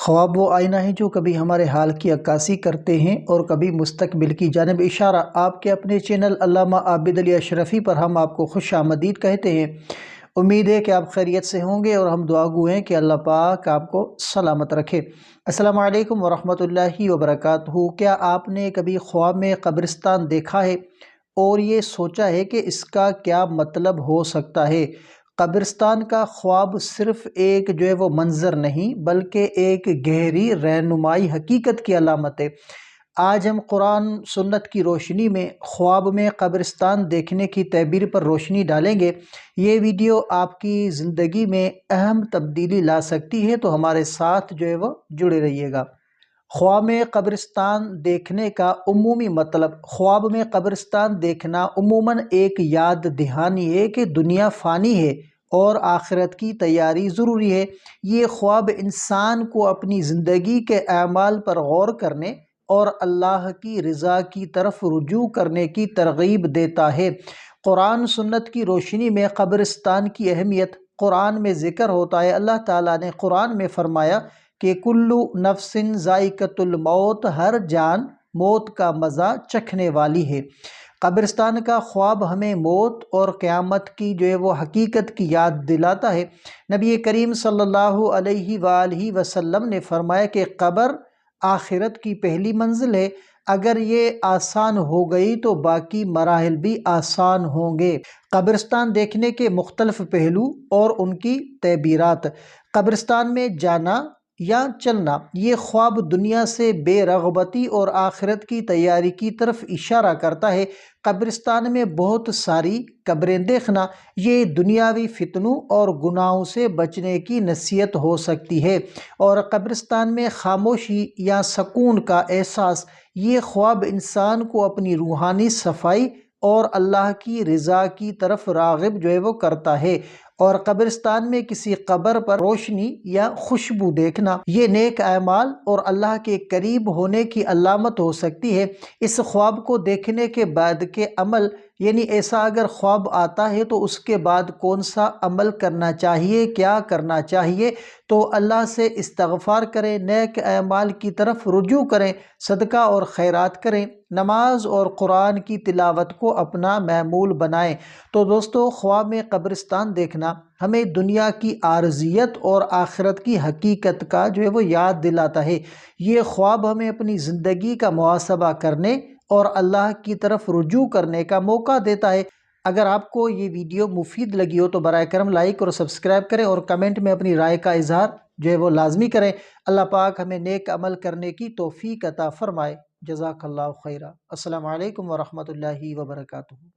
ख्वाब वो आईना है जो कभी हमारे हाल की अक्कासी करते हैं और कभी मुस्तकबिल की जानिब इशारा। आपके अपने चैनल अल्लामा आबिद अली अशरफ़ी पर हम आपको खुश आमदीद कहते हैं। उम्मीद है कि आप खैरियत से होंगे और हम दुआगो हैं कि अल्लाह पाक आपको सलामत रखे। अस्सलामु अलैकुम वरहमतुल्लाहि वबरकातुहू। क्या आपने कभी ख्वाब में कब्रिस्तान देखा है और ये सोचा है कि इसका क्या मतलब हो सकता है? कब्रिस्तान का ख्वाब सिर्फ़ एक वो मंज़र नहीं, बल्कि एक गहरी रहनुमाई हकीकत की अलामत है। आज हम कुरान सुन्नत की रोशनी में ख्वाब में कब्रिस्तान देखने की तहबीर पर रोशनी डालेंगे। ये वीडियो आपकी ज़िंदगी में अहम तब्दीली ला सकती है, तो हमारे साथ वो जुड़े रहिएगा। ख्वाब में कब्रिस्तान देखने का उमूमी मतलब। ख्वाब में कब्रिस्तान देखना उमूमन एक याद दहानी है कि दुनिया फ़ानी है और आखिरत की तैयारी ज़रूरी है। ये ख्वाब इंसान को अपनी ज़िंदगी के अमाल पर गौर करने और अल्लाह की रज़ा की तरफ रुजू करने की तरगीब देता है। कुरान सुन्नत की रोशनी में कब्रिस्तान की अहमियत कुरान में ज़िक्र होता है। अल्लाह ताला ने कुरान में फरमाया कि कुल्लु नफ्सिन ज़ाइक़तुल मौत, हर जान मौत का मज़ा चखने वाली है। कब्रिस्तान का ख्वाब हमें मौत और क़यामत की वो हकीकत की याद दिलाता है। नबी करीम सल्लल्लाहु अलैहि वसल्लम ने फरमाया कि कब्र आखिरत की पहली मंजिल है। अगर ये आसान हो गई तो बाकी मराहिल भी आसान होंगे। कब्रिस्तान देखने के मुख्तलिफ पहलू और उनकी तहबीरात। कब्रिस्तान में जाना या चलना, ये ख्वाब दुनिया से बेरग़बती और आखिरत की तैयारी की तरफ इशारा करता है। कब्रिस्तान में बहुत सारी कब्रें देखना, ये दुनियावी फितनों और गुनाहों से बचने की नसीहत हो सकती है। और कब्रिस्तान में खामोशी या सकून का एहसास, ये ख्वाब इंसान को अपनी रूहानी सफाई और अल्लाह की रज़ा की तरफ राग़िब वो करता है। और कब्रिस्तान में किसी कब्र पर रोशनी या खुशबू देखना, ये नेक अमाल और अल्लाह के करीब होने की अलामत हो सकती है। इस ख्वाब को देखने के बाद के अमल, यानी ऐसा अगर ख्वाब आता है तो उसके बाद कौन सा अमल करना चाहिए, क्या करना चाहिए? तो अल्लाह से इस्तग़फ़ार करें, नेक अमाल की तरफ रुजू करें, सदका और खैरात करें, नमाज और कुरान की तिलावत को अपना मामूल बनाएं। तो दोस्तों, ख्वाब में कब्रिस्तान देखना हमें दुनिया की आरज़ियत और आखिरत की हकीकत का वो याद दिलाता है। ये ख्वाब हमें अपनी ज़िंदगी का मुहासबा करने और अल्लाह की तरफ रुजू करने का मौका देता है। अगर आपको ये वीडियो मुफीद लगी हो तो बराए करम लाइक और सब्सक्राइब करें और कमेंट में अपनी राय का इजहार वो लाजमी करें। अल्लाह पाक हमें नेक अमल करने की तौफीक अता फरमाए। जज़ाकल्लाहु खैरा। अस्सलामु अलैकुम वरहमतुल्लाहि वबरकातुहू।